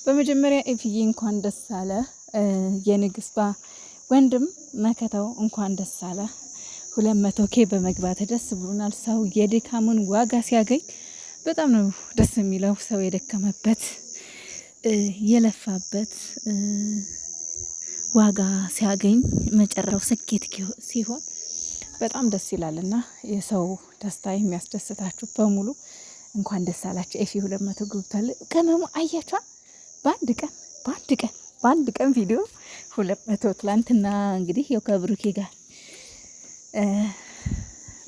በመጀመሪያ ኤፍዬ እንኳን ደስ አለ። የንግስቷ ወንድም መከታው እንኳን ደስ አለ። 200K በመግባት ደስ ብሎናል። ሰው የድካሙን ዋጋ ሲያገኝ በጣም ነው ደስ የሚለው። ሰው የደከመበት የለፋበት ዋጋ ሲያገኝ መጨረሻው ስኬት ሲሆን በጣም ደስ ይላልና የሰው ደስታ የሚያስደስታችሁ በሙሉ እንኳን ደስ አላችሁ። ኤፊ 200 ገብቷል። ከመሙ አያችኋ በአንድ ቀን ቪዲዮ 200 ትላንትና እንግዲህ ያው ከብሩኬ ጋር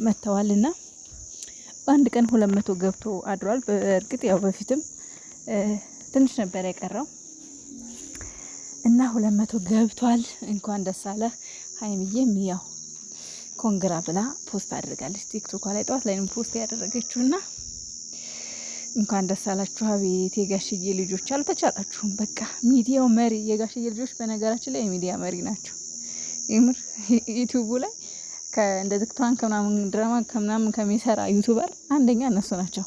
መተዋልና በአንድ ቀን 200 ገብቶ አድሯል። በእርግጥ ያው በፊትም ትንሽ ነበር የቀረው እና 200 ገብቷል። እንኳን ደስ አለ። ሀይሚዬም ያው ኮንግራ ብላ ፖስት አድርጋለች ቲክቶክ ላይ ጠዋት ላይ ነው ፖስት ያደረገችውና እንኳን ደስ አላችሁ። አቤት የጋሽዬ ልጆች አልተቻላችሁም። በቃ ሚዲያው መሪ የጋሽዬ ልጆች በነገራችን ላይ የሚዲያ መሪ ናቸው። ይምር ዩቲዩብ ላይ ከእንደ ዝክቷን ከምናምን ድራማ ከምናምን ከሚሰራ ዩቲዩበር አንደኛ እነሱ ናቸው።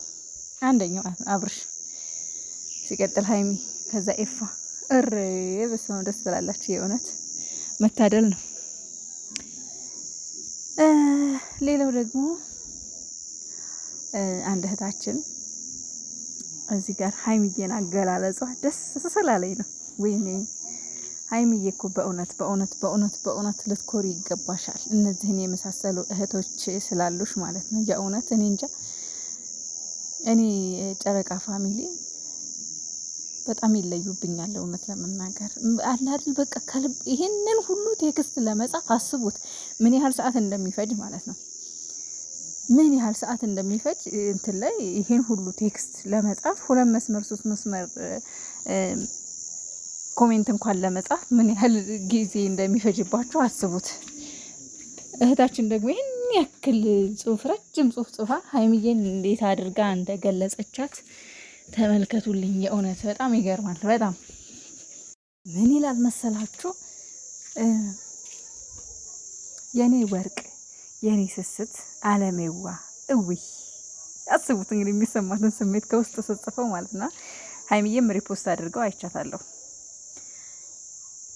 አንደኛው አብርሽ፣ ሲቀጥል ሀይሚ፣ ከዛ ኤፋ በስመ አብ ደስ ትላላችሁ። የእውነት መታደል ነው። ሌላው ደግሞ አንድ እህታችን እዚህ ጋር ሀይሚዬን አገላለጿ ደስ ስላለኝ ነው። ወይኔ ሀይሚዬ እኮ በእውነት ልትኮሪ ይገባሻል። እነዚህን የመሳሰሉ እህቶች ስላሉሽ ማለት ነው። የእውነት እኔ እንጃ። እኔ ጨረቃ ፋሚሊ በጣም ይለዩብኛል። እውነት ለመናገር አለ አይደል በቃ ከልብ ይሄንን ሁሉ ቴክስት ለመጻፍ አስቡት ምን ያህል ሰዓት እንደሚፈጅ ማለት ነው። ምን ያህል ሰዓት እንደሚፈጅ እንትን ላይ ይሄን ሁሉ ቴክስት ለመጻፍ 2 መስመር 3 መስመር ኮሜንት እንኳን ለመጻፍ ምን ያህል ጊዜ እንደሚፈጅባችሁ አስቡት። እህታችን ደግሞ ይሄን ያክል ጽሁፍ ረጅም ጽሁፍ ጽፋ ሀይሚዬን እንዴት አድርጋ እንደገለጸቻት ተመልከቱልኝ። የእውነት በጣም ይገርማል። በጣም ምን ይላል መሰላችሁ? የኔ ወርቅ የኔ ስስት አለሜዋ እውይ አስቡት እንግዲህ የሚሰማትን ስሜት ከውስጥ ተጽፈው ማለት ነው። ሀይሚዬም ሪፖስት አድርገው አይቻታለሁ።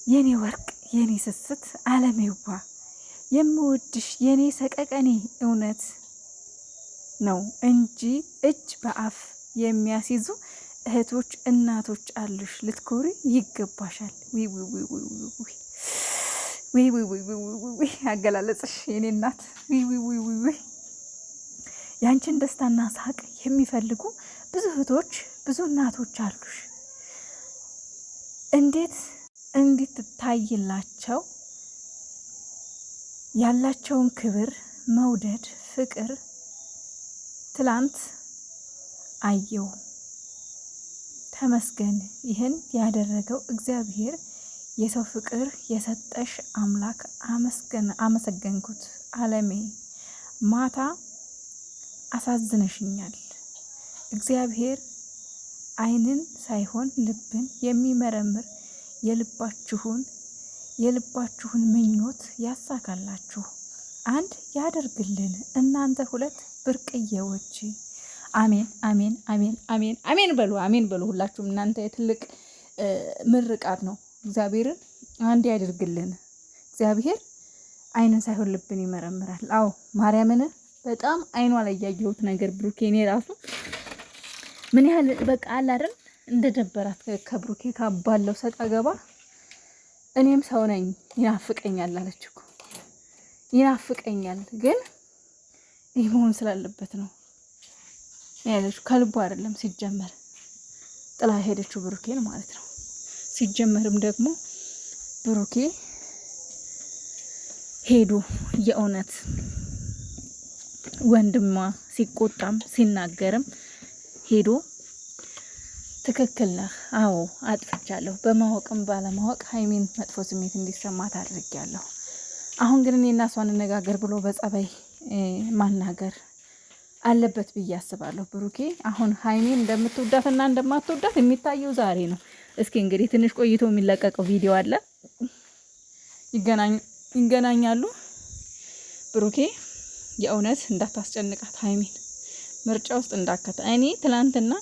የኔ ወርቅ የኔ ስስት አለሜዋ የምወድሽ የኔ ሰቀቀኔ እውነት ነው እንጂ እጅ በአፍ የሚያስይዙ እህቶች እናቶች አሉሽ። ልትኮሪ ይገባሻል። ዊ አገላለጽሽ የኔ እናት ዊ ያንቺን ደስታና ሳቅ የሚፈልጉ ብዙ እህቶች ብዙ እናቶች አሉሽ። እንዴት እንድትታይላቸው ያላቸውን ክብር፣ መውደድ፣ ፍቅር ትላንት አየው። ተመስገን። ይህን ያደረገው እግዚአብሔር የሰው ፍቅር የሰጠሽ አምላክ አመሰገንኩት። አለሜ ማታ አሳዝነሽኛል። እግዚአብሔር ዓይንን ሳይሆን ልብን የሚመረምር የልባችሁን ምኞት ያሳካላችሁ፣ አንድ ያደርግልን። እናንተ 2 ብርቅዬዎች አሜን አሜን አሜን አሜን አሜን በሉ። አሜን በሉ ሁላችሁም። እናንተ የትልቅ ምርቃት ነው። እግዚአብሔርን አንድ ያደርግልን። እግዚአብሔር ዓይንን ሳይሆን ልብን ይመረምራል። አዎ ማርያምን በጣም ዓይኗ ላይ ያየሁት ነገር ብሩኬኔ ራሱ ምን ያህል በቃ አለ አይደል እንደደበራት ከብሩኬ ካባለው ሰጣ ገባ። እኔም ሰው ነኝ ይናፍቀኛል አለች እኮ። ይናፍቀኛል ግን ይህ መሆን ስላለበት ነው ያለችው። ከልቡ አይደለም ሲጀመር ጥላ ሄደችው ብሩኬን ማለት ነው። ሲጀመርም ደግሞ ብሩኬ ሄዱ የእውነት ወንድሟ ሲቆጣም ሲናገርም ሄዶ ትክክል ነህ፣ አዎ አጥፍቻለሁ፣ በማወቅም ባለማወቅ ሀይሚን መጥፎ ስሜት እንዲሰማት አድርጌያለሁ። አሁን ግን እኔና እሷ እንነጋገር ብሎ በጸባይ ማናገር አለበት ብዬ አስባለሁ። ብሩኬ አሁን ሀይሚን እንደምትወዳትና እንደማትወዳት የሚታየው ዛሬ ነው። እስኪ እንግዲህ ትንሽ ቆይቶ የሚለቀቀው ቪዲዮ አለ፣ ይገናኛሉ። ብሩኬ የእውነት እንዳታስጨንቃት ሀይሚን ምርጫ ውስጥ እንዳከታ። እኔ ትላንትና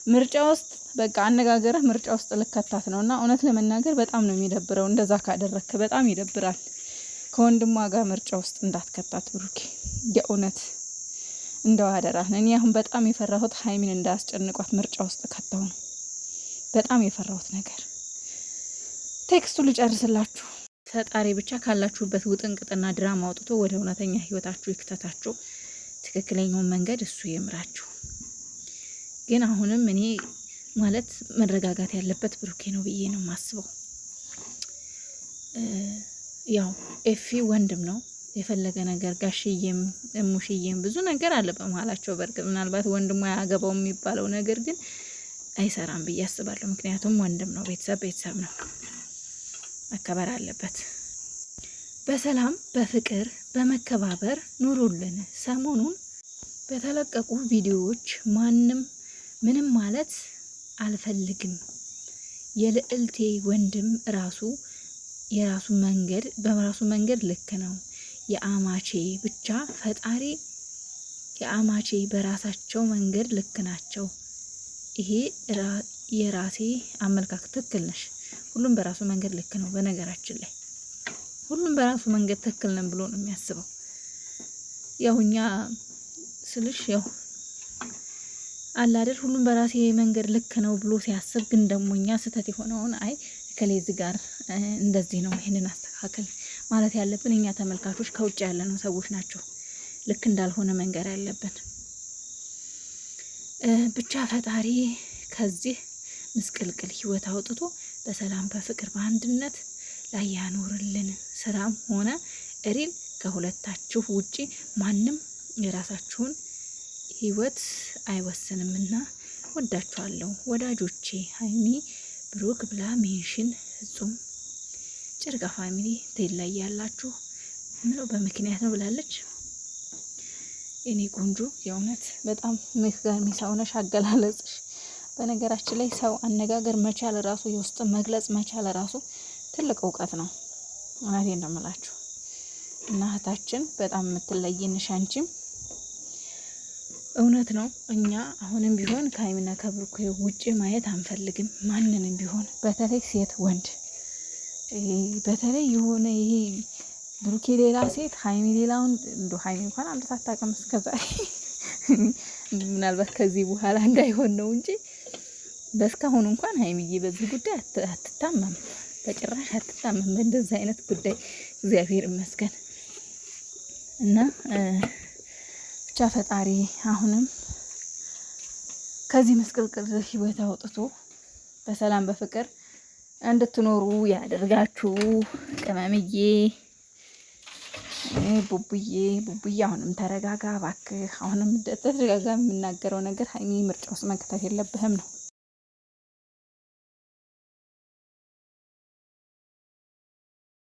ምርጫ ውስጥ በቃ አነጋገርህ ምርጫ ውስጥ ልከታት ነውና እውነት ለመናገር በጣም ነው የሚደብረው። እንደዛ ካደረክ በጣም ይደብራል። ከወንድሟ ጋር ምርጫ ውስጥ እንዳትከታት ብሩኬ፣ የእውነት እንደው አደራህን። እኔ አሁን በጣም የፈራሁት ሀይሚን እንዳያስጨንቋት ምርጫ ውስጥ ከተው ነው በጣም የፈራሁት ነገር። ቴክስቱ ልጨርስላችሁ። ፈጣሪ ብቻ ካላችሁበት ውጥንቅጥና ድራማ አውጥቶ ወደ እውነተኛ ህይወታችሁ ይክተታችሁ። ትክክለኛውን መንገድ እሱ ይምራችሁ። ግን አሁንም እኔ ማለት መረጋጋት ያለበት ብሩኬ ነው ብዬ ነው የማስበው። ያው ኤፊ ወንድም ነው የፈለገ ነገር ጋሽዬም እሙሽዬም ብዙ ነገር አለ በመሀላቸው። በርግጥ ምናልባት ወንድሙ ያገባው የሚባለው ነገር ግን አይሰራም ብዬ አስባለሁ። ምክንያቱም ወንድም ነው፣ ቤተሰብ ነው፣ መከበር አለበት። በሰላም በፍቅር በመከባበር ኑሩልን። ሰሞኑን በተለቀቁ ቪዲዮዎች ማንም ምንም ማለት አልፈልግም። የልዕልቴ ወንድም ራሱ የራሱ መንገድ በራሱ መንገድ ልክ ነው። የአማቼ ብቻ ፈጣሪ የአማቼ በራሳቸው መንገድ ልክ ናቸው። ይሄ የራሴ አመለካከት ትክክል ነሽ። ሁሉም በራሱ መንገድ ልክ ነው። በነገራችን ላይ ሁሉም በራሱ መንገድ ትክክል ነን ብሎ ነው የሚያስበው። ያው እኛ ስልሽ ያው አለ አይደል ሁሉም በራሴ መንገድ ልክ ነው ብሎ ሲያስብ፣ ግን ደግሞ እኛ ስህተት የሆነውን አይ ከሌዚ ጋር እንደዚህ ነው ይሄንን አስተካከል ማለት ያለብን እኛ ተመልካቾች ከውጭ ያለነው ሰዎች ናቸው። ልክ እንዳልሆነ መንገር ያለብን ብቻ ፈጣሪ ከዚህ ምስቅልቅል ህይወት አውጥቶ በሰላም በፍቅር በአንድነት ላይ ያኖርልን። ስራም ሆነ እሪል ከሁለታችሁ ውጪ ማንም የራሳችሁን ህይወት አይወስንምና ወዳችኋለሁ ወዳጆቼ። ሀይሚ ብሩክ ብላ ሜንሽን ፍጹም ጭርጋ ፋሚሊ ተላይ ያላችሁ ምነው በምክንያት ነው ብላለች። እኔ ቆንጆ የእውነት በጣም ምክጋር ሚሳውነሽ አገላለጽሽ። በነገራችን ላይ ሰው አነጋገር መቻል ራሱ የውስጥ መግለጽ መቻል ራሱ ትልቅ እውቀት ነው። እውነቴን ነው የምላችሁ እና እህታችን በጣም የምትለይንሽ አንቺም እውነት ነው። እኛ አሁንም ቢሆን ከሀይሚና ከብሩክ ውጪ ማየት አንፈልግም። ማንንም ቢሆን በተለይ ሴት ወንድ፣ በተለይ የሆነ ይሄ ብሩኬ ሌላ ሴት ሀይሚ ሌላውን እንዶ ሀይሚ እንኳን አምጥታ አታውቅም እስከዛሬ። ምናልባት ከዚህ በኋላ እንዳይሆን ነው እንጂ በስካሁን እንኳን ሀይሚዬ በዚህ ጉዳይ አትታመም፣ በጭራሽ አትታመም በእንደዚህ አይነት ጉዳይ እግዚአብሔር ይመስገን። እና ብቻ ፈጣሪ አሁንም ከዚህ ምስቅልቅል ህይወት አውጥቶ በሰላም በፍቅር እንድትኖሩ ያደርጋችሁ። ቅመምዬ ቡቡዬ አሁንም ተረጋጋ እባክህ። አሁንም ተረጋጋ። የምናገረው ነገር ሀይሚ ምርጫ ውስጥ መክተት የለብህም ነው።